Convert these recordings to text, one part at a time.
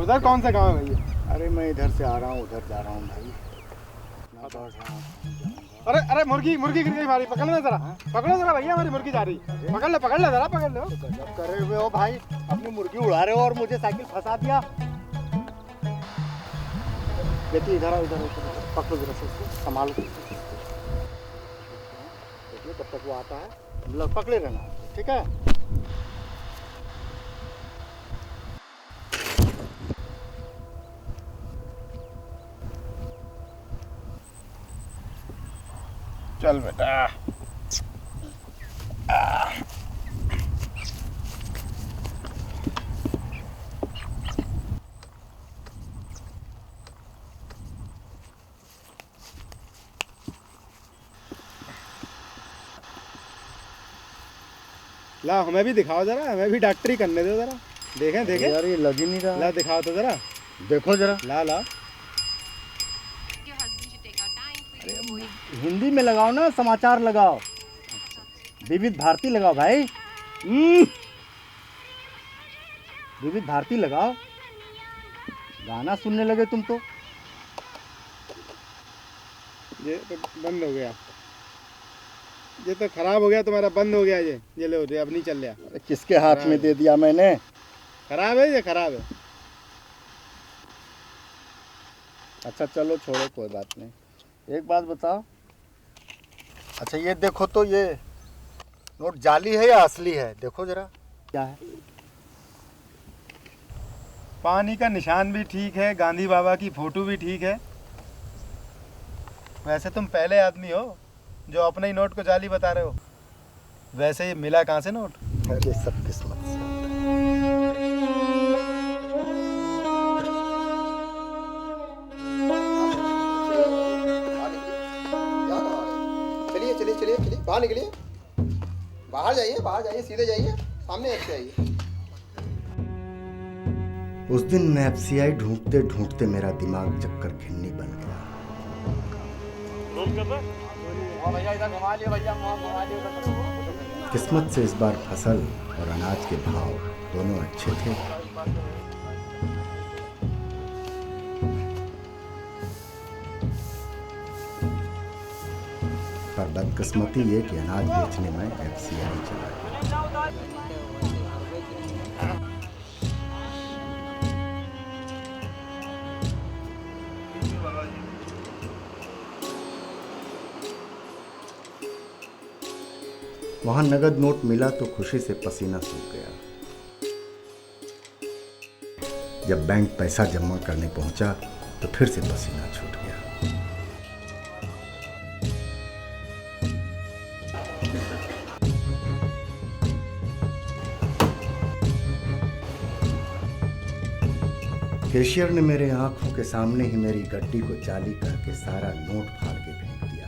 उधर कौन सा गाँव है भैया? अरे मैं इधर से आ रहा हूँ, उधर जा रहा हूँ भाई। मैं दौड़ रहा हूँ। अरे अरे मुर्गी मुर्गी गिर गई हमारी, पकड़ना जरा, पकड़ो जरा भैया, हमारी मुर्गी जा रही। पकड़ ले जरा, पकड़ लो। गजब कर रहे हो भाई, अपनी मुर्गी उड़ा रहे हो और मुझे साइकिल फंसा दिया। बेटी इधर आओ, इधर पकड़ो जरा से इसको, संभालो। देखिए तब तक वो आता है, मतलब पकड़े रहना, ठीक है? चल बेटा। ला हमें भी दिखाओ जरा, हमें भी डॉक्टरी करने दो जरा, देखें देखें। यार ये लग ही नहीं रहा। ला दिखाओ तो जरा, देखो जरा। ला ला। हिंदी में लगाओ ना, समाचार लगाओ, विविध भारती लगाओ भाई। विविध भारती लगाओ, गाना सुनने लगे तुम तो। ये तो बंद हो गया, ये तो खराब हो गया तुम्हारा, बंद हो गया ये लो, ये अब नहीं चल रहा। अरे किसके हाथ में दे दिया मैंने? खराब है ये, खराब है। अच्छा चलो छोड़ो, कोई बात नहीं। एक बात बताओ, अच्छा ये देखो तो, ये नोट जाली है या असली है? देखो जरा क्या है। पानी का निशान भी ठीक है, गांधी बाबा की फोटो भी ठीक है। वैसे तुम पहले आदमी हो जो अपने ही नोट को जाली बता रहे हो। वैसे ये मिला कहाँ से नोट? अरे सब किस्मत से होता है। चलिए चलिए चलिए चलिए, बाहर निकलिए, बाहर जाइए, सीधे जाइए, सामने ऐसे आइए। उस दिन मैं एफसीआई ढूंढते ढूंढते मेरा दिमाग चक्कर खिन्नी बन गया। किस्मत से इस बार फसल और अनाज के भाव दोनों अच्छे थे। पर बदकिस्मती ये कि अनाज बेचने में एफसीआई चला गया। वहां नगद नोट मिला तो खुशी से पसीना सूख गया। जब बैंक पैसा जमा करने पहुंचा तो फिर से पसीना छूट गया। कैशियर ने मेरे आंखों के सामने ही मेरी गड्डी को जाली करके सारा नोट फाड़ के फेंक दिया।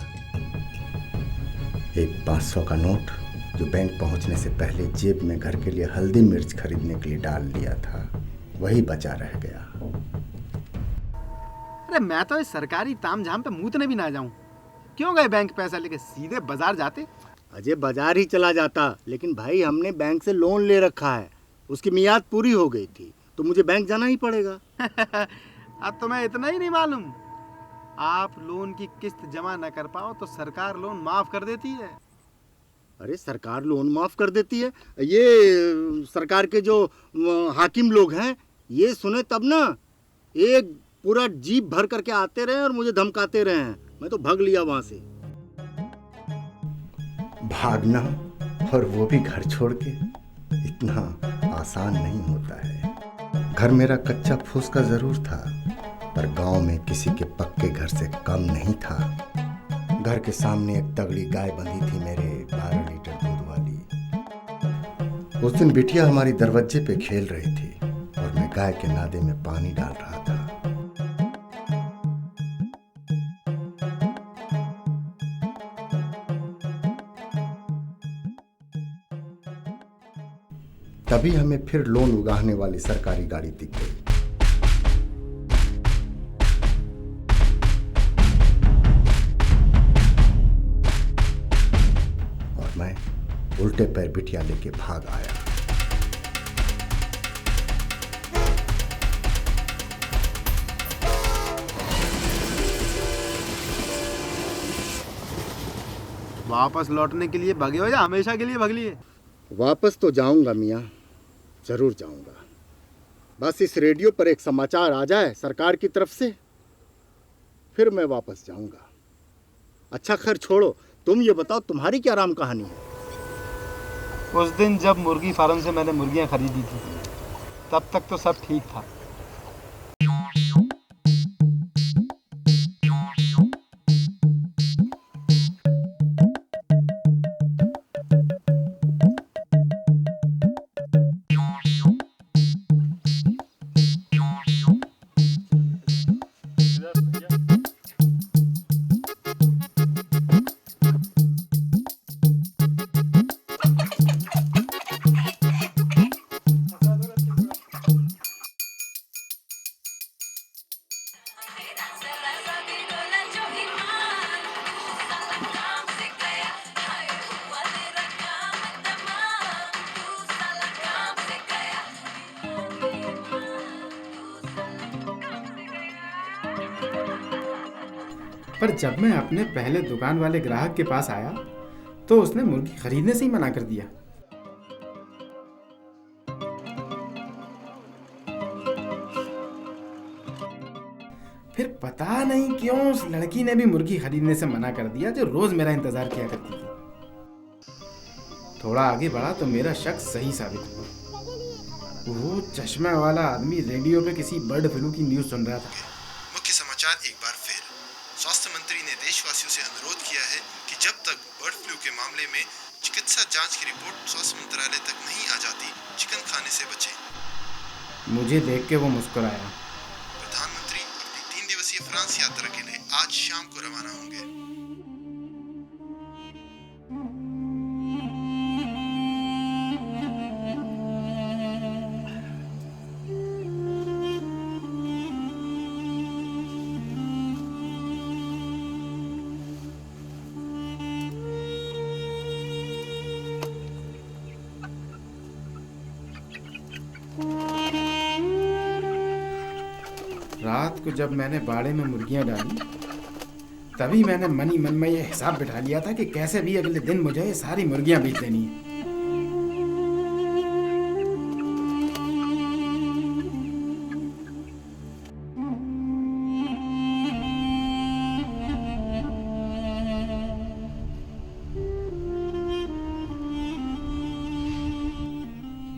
एक 500 का नोट जो बैंक पहुंचने से पहले जेब में घर के लिए हल्दी मिर्च खरीदने के लिए डाल लिया था, वही बचा रह गया। अरे मैं तो इस सरकारी तामझाम पे मूतने भी ना जाऊं। क्यों गए बैंक पैसा लेके, सीधे बाजार जाते। अजय बाजार ही चला जाता, लेकिन भाई हमने बैंक से लोन ले रखा है, उसकी मियाद पूरी हो गई थी तो मुझे बैंक जाना ही पड़ेगा। अब तुम्हें इतना ही नहीं मालूम, आप लोन की किस्त जमा न कर पाओ तो सरकार लोन माफ कर देती है। अरे सरकार लोन माफ कर देती है? ये सरकार के जो हाकिम लोग हैं ये सुने तब ना, एक पूरा जीप भर करके आते रहे और मुझे धमकाते रहे हैं। मैं तो भाग लिया वहां से। भागना, और वो भी घर छोड़ के, इतना आसान नहीं होता है। घर मेरा कच्चा फूस का जरूर था, पर गांव में किसी के पक्के घर से कम नहीं था। घर के सामने एक तगड़ी गाय बंधी थी मेरे 12 लीटर दूध वाली। उस दिन बिटिया हमारी दरवाजे पे खेल रही थी और मैं गाय के नादे में पानी डाल रहा था। तभी हमें फिर लोन उगाहने वाली सरकारी गाड़ी दिख गई। और मैं उल्टे पैर बिटिया लेके भाग आया। वापस लौटने के लिए भगे हो या हमेशा के लिए भग लिए? वापस तो जाऊंगा मियाँ, जरूर जाऊंगा। बस इस रेडियो पर एक समाचार आ जाए सरकार की तरफ से, फिर मैं वापस जाऊंगा। अच्छा खैर छोड़ो, तुम ये बताओ तुम्हारी क्या राम कहानी है? उस दिन जब मुर्गी फार्म से मैंने मुर्गियां खरीदी थी तब तक तो सब ठीक था। पर जब मैं अपने पहले दुकान वाले ग्राहक के पास आया तो उसने मुर्गी खरीदने से ही मना कर दिया। फिर पता नहीं क्यों उस लड़की ने भी मुर्गी खरीदने से मना कर दिया जो रोज मेरा इंतजार किया करती थी। थोड़ा आगे बढ़ा तो मेरा शक सही साबित हुआ। वो चश्मा वाला आदमी रेडियो पे किसी बर्ड फ्लू की न्यूज़ सुन रहा था। मुख्य समाचार एक बार फिर। स्वास्थ्य मंत्री ने देशवासियों से अनुरोध किया है कि जब तक बर्ड फ्लू के मामले में चिकित्सा जांच की रिपोर्ट स्वास्थ्य मंत्रालय तक नहीं आ जाती, चिकन खाने से बचें। मुझे देख के वो मुस्कुराया। प्रधानमंत्री अपनी 3 दिवसीय फ्रांस यात्रा के लिए आज शाम को रवाना होंगे। रात को जब मैंने बाड़े में मुर्गियां डाली तभी मैंने मन ही मन में ये हिसाब बिठा लिया था कि कैसे भी अगले दिन मुझे ये सारी मुर्गियां बेच देनी है।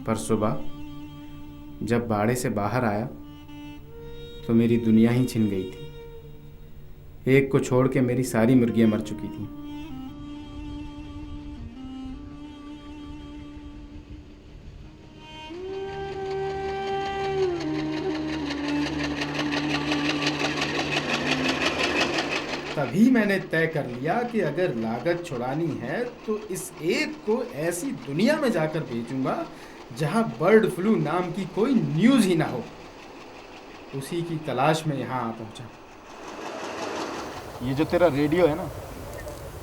पर सुबह जब बाड़े से बाहर आया तो मेरी दुनिया ही छिन गई थी। एक को छोड़ के मेरी सारी मुर्गियां मर चुकी थी। तभी मैंने तय कर लिया कि अगर लागत छुड़ानी है तो इस एक को ऐसी दुनिया में जाकर बेचूंगा जहां बर्ड फ्लू नाम की कोई न्यूज़ ही ना हो। उसी की तलाश में यहाँ आ पहुँचा। ये जो तेरा रेडियो है ना,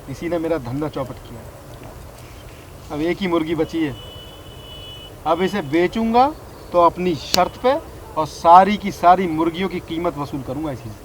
इसी ने मेरा धंधा चौपट किया। अब एक ही मुर्गी बची है, अब इसे बेचूंगा तो अपनी शर्त पे, और सारी की सारी मुर्गियों की कीमत वसूल करूंगा इसी से।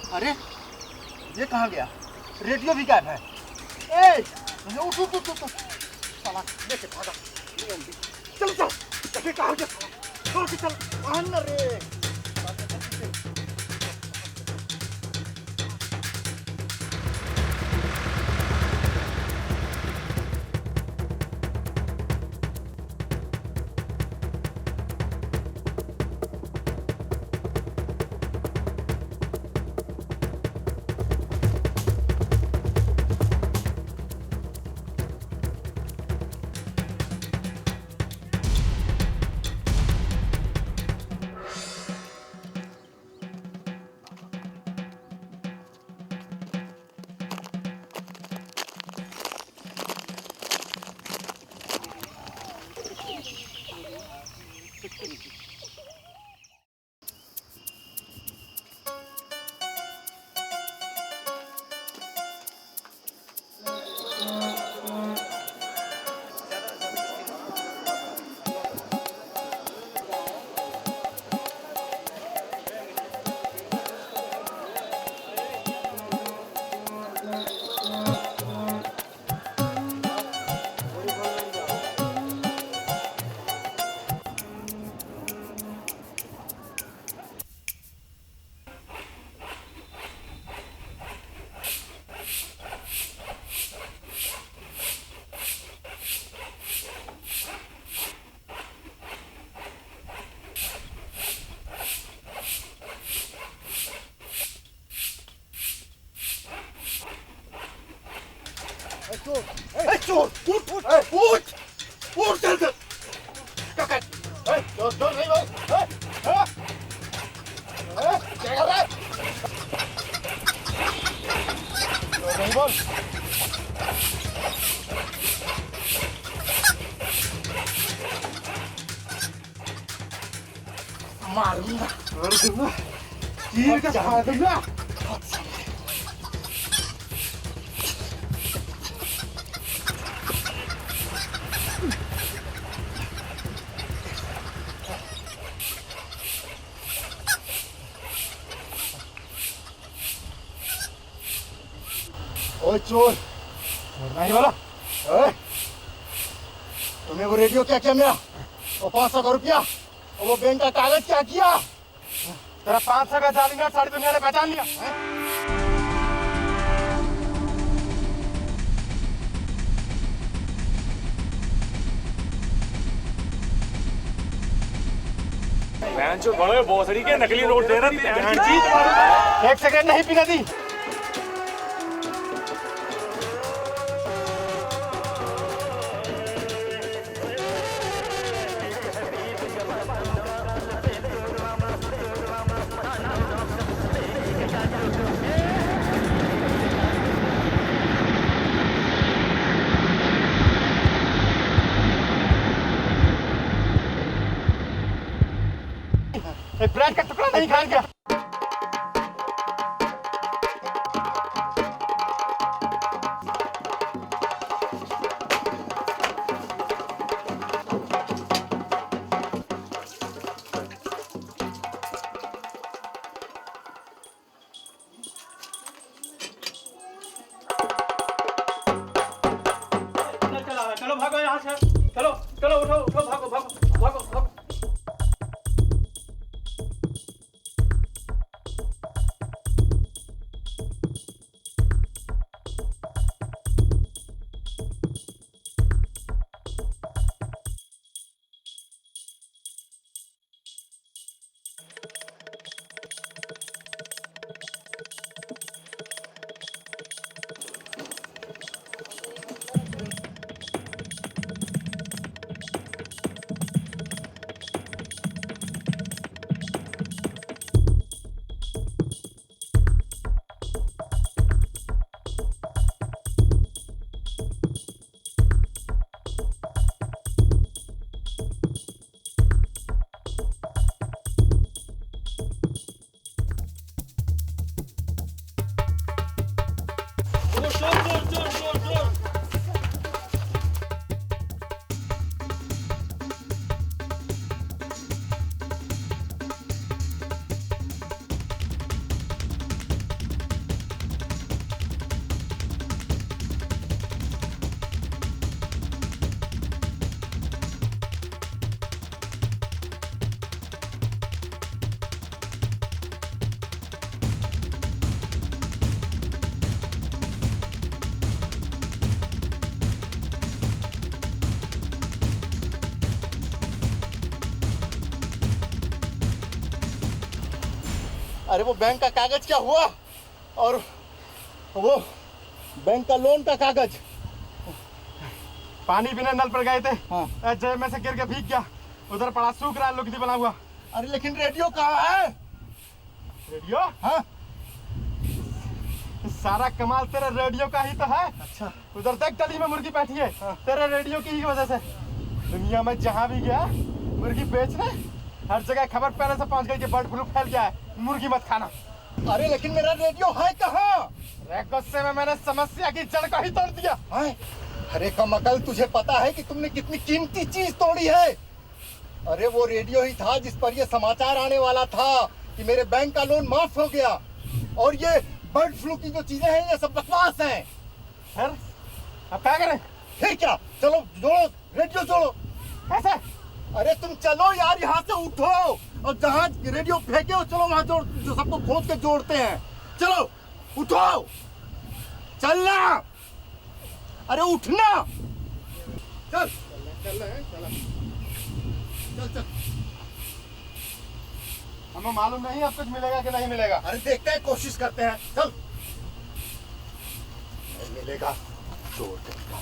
अरे ये कहाँ गया? रेडियो भी गायब है। ए, उठ उठ उठ उठ। साला लेके भागा। चल चल, देखिए कहाँ गया साला। छोड़ के चल, भाग ना रे। चोर उठ उठ उठ उठ जल्दी काका चोर चोर नहीं बोल क्या कर रहा है चोर नहीं बोल मारूंगा चीर का खा दूंगा ओए चोर नहीं बोला तुमने वो रेडियो क्या किया मेरा वो 500 का रुपया और वो बैंक का कागज क्या किया तेरा 500 का जाली ना सारी दुनिया ने पहचान लिया बड़े भोसड़ी के नकली नोट दे रहे थे। एक सेकंड नहीं पीना दी ब्रेड का टुकड़ा नहीं खाएंगे चलो भागो यहाँ से चलो चलो उठो उठो भागो भागो भागो भागो अरे वो बैंक का कागज क्या हुआ और वो बैंक का लोन का कागज पानी पीने नल पर गए थे हाँ। जय में से गिर के भीग गया उधर पड़ा सूख रहा लोग बना हुआ अरे लेकिन रेडियो कहाँ है रेडियो हाँ सारा कमाल तेरे रेडियो का ही तो है अच्छा उधर देख गली में मुर्गी बैठी है तेरे रेडियो की ही वजह से दुनिया में जहाँ भी गया मुर्गी बेचना हर जगह खबर पहले से पहुंच गई कि बर्ड फ्लू फैल गया है, मुर्गी मत खाना। अरे लेकिन मेरा रेडियो है कहाँ? गुस्से में मैंने समस्या की जड़ को ही तोड़ दिया। है? अरे कमकल, तुझे पता है कि तुमने कितनी कीमती चीज तोड़ी है? अरे वो रेडियो ही था जिस पर ये समाचार आने वाला था कि मेरे बैंक का लोन माफ हो गया। और ये बर्ड फ्लू की जो चीजें हैं ये सब बकवास हैं। फिर अब क्या करें? फिर क्या, चलो जोड़ो, रेडियो जोड़ो। कैसे? अरे तुम चलो यार, यहाँ से उठो और जहाँ रेडियो फेंके हो चलो वहाँ जोड़, जो सबको खोज के जोड़ते हैं। चलो उठो, चलना, अरे उठना, चल चल रहे हैं, चला। चल चल। हमें मालूम नहीं अब कुछ मिलेगा कि नहीं मिलेगा। अरे देखते हैं, कोशिश करते हैं, चल। नहीं मिलेगा, जोड़ देगा।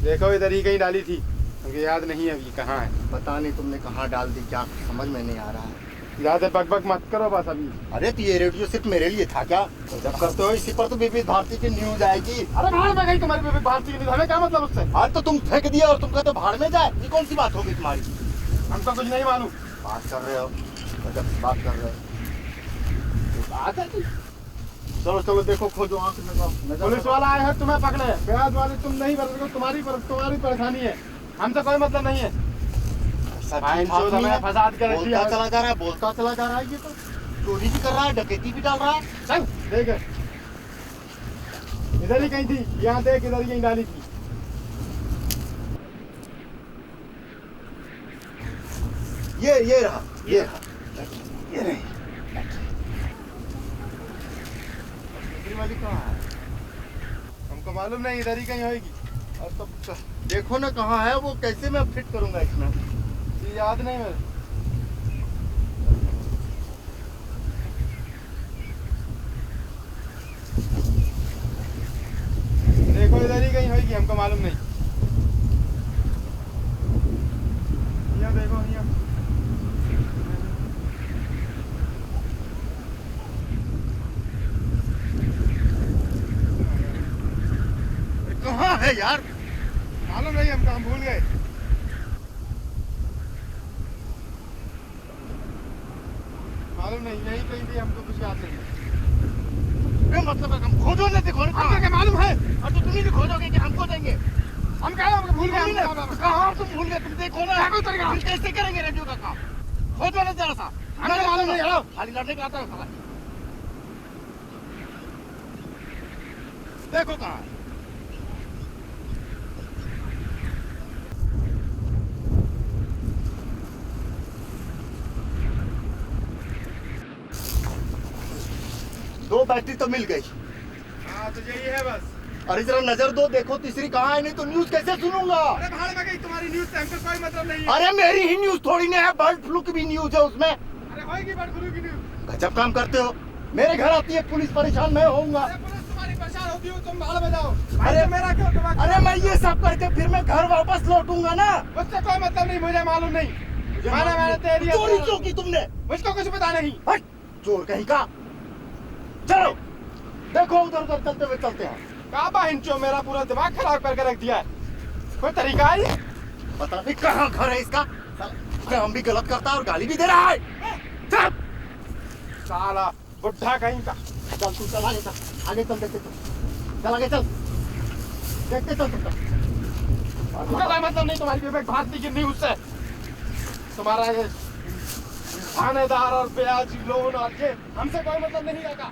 देखो इधर ही कहीं डाली थी, मुझे याद नहीं है अभी कहाँ है। पता नहीं तुमने कहाँ डाल दी, क्या समझ में नहीं आ रहा है। ज्यादा बकबक मत करो बस अभी। अरे तो ये रेडियो सिर्फ मेरे लिए था क्या? जब करते हो इसी पर तो विविध भारती की न्यूज आएगी। अरे भाड़ में गई तुम्हारी बेबी भारती की न्यूज़, हमें क्या मतलब उससे? आज तो तुम फेंक दिया और तुम कहते हो भाड़ में जाए, ये कौन सी बात होगी तुम्हारी? हमको कुछ नहीं मालूम। बात कर रहे हो, गजब बात कर रहे हो। बात है कि चलो चलो देखो, खोजो आंख में। पुलिस वाला आए हैं तुम्हें पकड़े, ब्याज वाले तुम नहीं बरत रहे, तुम्हारी परेशानी है, हमसे कोई मतलब नहीं है। हमें फसाद कर रखी बोलता है। चला जा रहा है, बोलता चला जा रहा है। ये तो चोरी भी कर रहा है, डकैती भी डाल रहा है। चल देख, इधर ही कहीं थी, यहाँ देख इधर ही कहीं डाली थी। ये रहा, ये रहा, ये रही। दूसरी वाली कहाँ है? हमको मालूम नहीं, इधर ही कहीं होगी। और तो देखो ना कहाँ है वो, कैसे मैं फिट करूंगा इसमें? ये याद नहीं मेरे। देखो इधर ही कहीं होगी, हमको मालूम नहीं। यहाँ देखो, यहाँ कहाँ है यार? मालूम नहीं हमको, हम भूल गए। मालूम नहीं, यही कहीं थी, हमको कुछ याद नहीं। मतलब है, हम खोजो ना, देखो ना हमको क्या मालूम है? और तो तुम ही खोजोगे कि हमको देंगे? हम क्या हमको भूल गए? कहाँ तुम भूल गए? तुम देखो ना, कोई तरीका हम कैसे करेंगे रेडियो का काम? खोजो ना जरा सा। हमको मालूम नहीं, हेलो। खाली लड़ने का आता है साला। देखो कहाँ है। दो बैटरी तो मिल गई। हाँ तो यही है बस। अरे जरा नजर दो, देखो तीसरी कहाँ है, नहीं तो न्यूज कैसे सुनूंगा? अरे भाड़ में गई तुम्हारी न्यूज़ से हमको कोई मतलब नहीं है। अरे मेरी ही न्यूज थोड़ी ना है, बर्ड फ्लू की भी न्यूज है उसमें। अरे होगी बर्ड फ्लू की न्यूज़। गजब काम करते हो। मेरे घर आती है पुलिस, परेशान मैं होऊंगा। अरे पुलिस तुम्हारी परेशान होती हो, तुम भाड़ में जाओ। अरे मेरा क्यों तुम्हारा? अरे मैं ये सब करके फिर मैं घर वापस लौटूंगा ना। उससे कोई मतलब नहीं, मुझे मालूम नहीं। मैंने तेरे लिए चोरी क्यों की तुमने? मुझको कुछ पता नहीं। हट, चोर कहीं का। चलो देखो, उधर उधर चलते हुए चलते हैं। काबा हिंचो, मेरा पूरा दिमाग खराब करके रख दिया है। कोई तरीका है? पता नहीं कहाँ घर है इसका। काम भी गलत करता है और गाली भी दे रहा है। चल साला बुढ़ा कहीं का। चल तू चल, आगे चल, आगे चल, देखते चल, चल आगे चल, देखते चल तू चल। उसका कोई मतलब नहीं तुम्हारी विवेक भारती की न्यूज़ से। तुम्हारा ये थानेदार और ब्याज लोन और ये हमसे कोई मतलब नहीं रहेगा।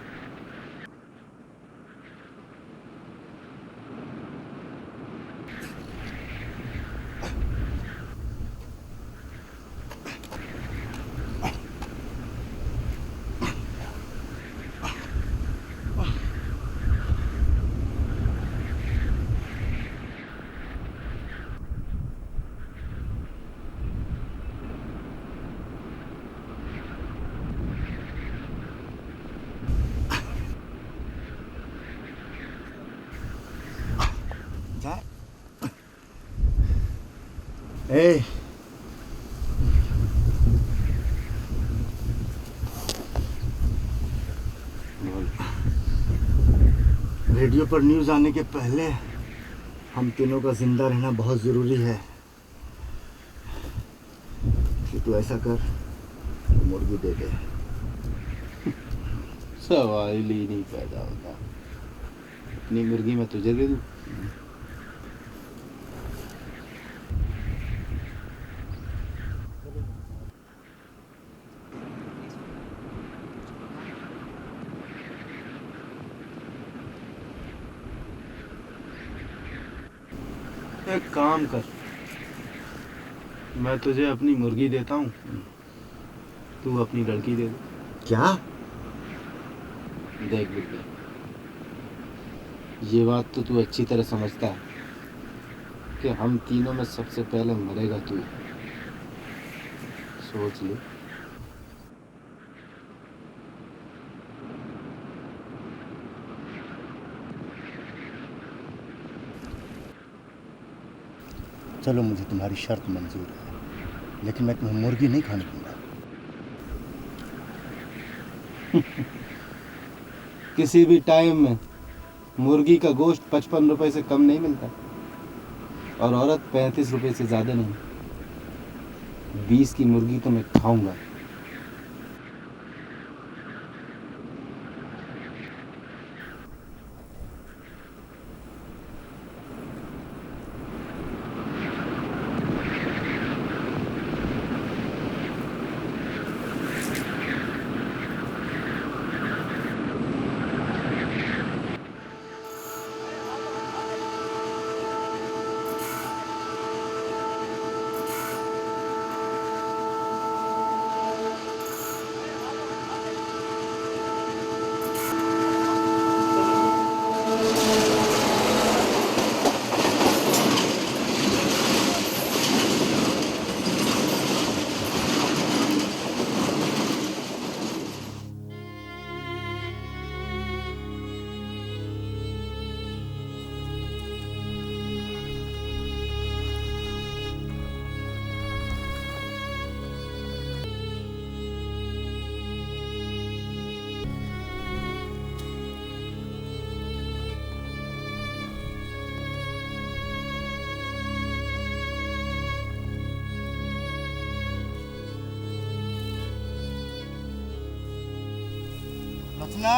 ए, रेडियो पर न्यूज़ आने के पहले हम तीनों का जिंदा रहना बहुत ज़रूरी है। कि तू ऐसा कर, मुर्गी दे दे। सवाल ही नहीं पैदा होता। अपनी मुर्गी मैं तुझे दे दूँ? एक काम कर, मैं तुझे अपनी मुर्गी देता हूँ, तू अपनी लड़की दे दे। क्या? देख बिल्कुल, ये बात तो तू अच्छी तरह समझता है कि हम तीनों में सबसे पहले मरेगा तू। सोच ले। चलो, मुझे तुम्हारी शर्त मंजूर है, लेकिन मैं तुम्हें मुर्गी नहीं खाने दूंगा। किसी भी टाइम में मुर्गी का गोश्त 55 रुपए से कम नहीं मिलता, और औरत 35 रुपए से ज़्यादा नहीं। 20 की मुर्गी तो मैं खाऊंगा। रचना!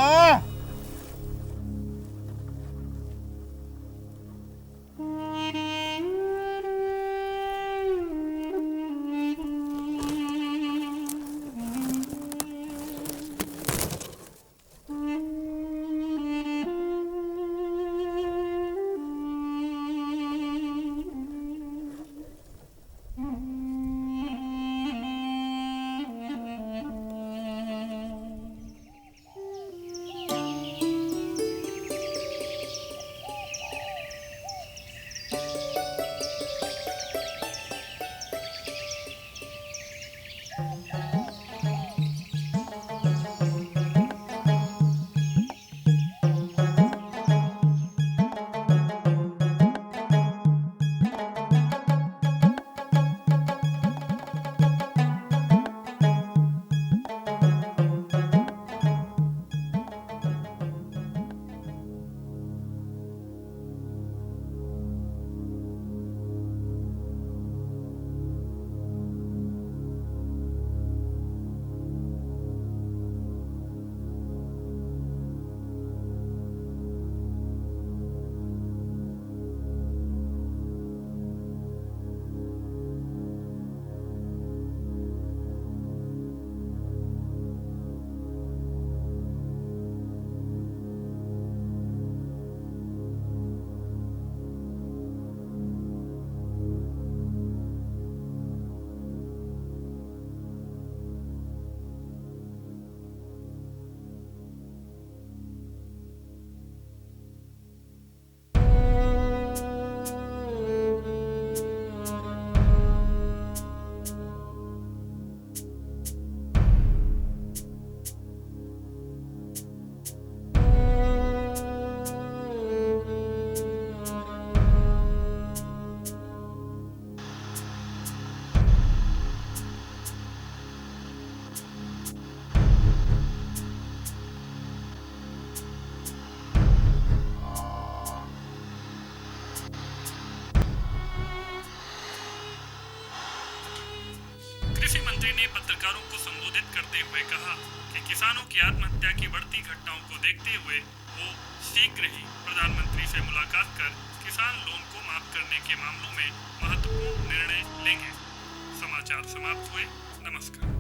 कहा कि किसानों की आत्महत्या की बढ़ती घटनाओं को देखते हुए वो शीघ्र ही प्रधानमंत्री से मुलाकात कर किसान लोन को माफ करने के मामलों में महत्वपूर्ण निर्णय लेंगे। समाचार समाप्त हुए। नमस्कार।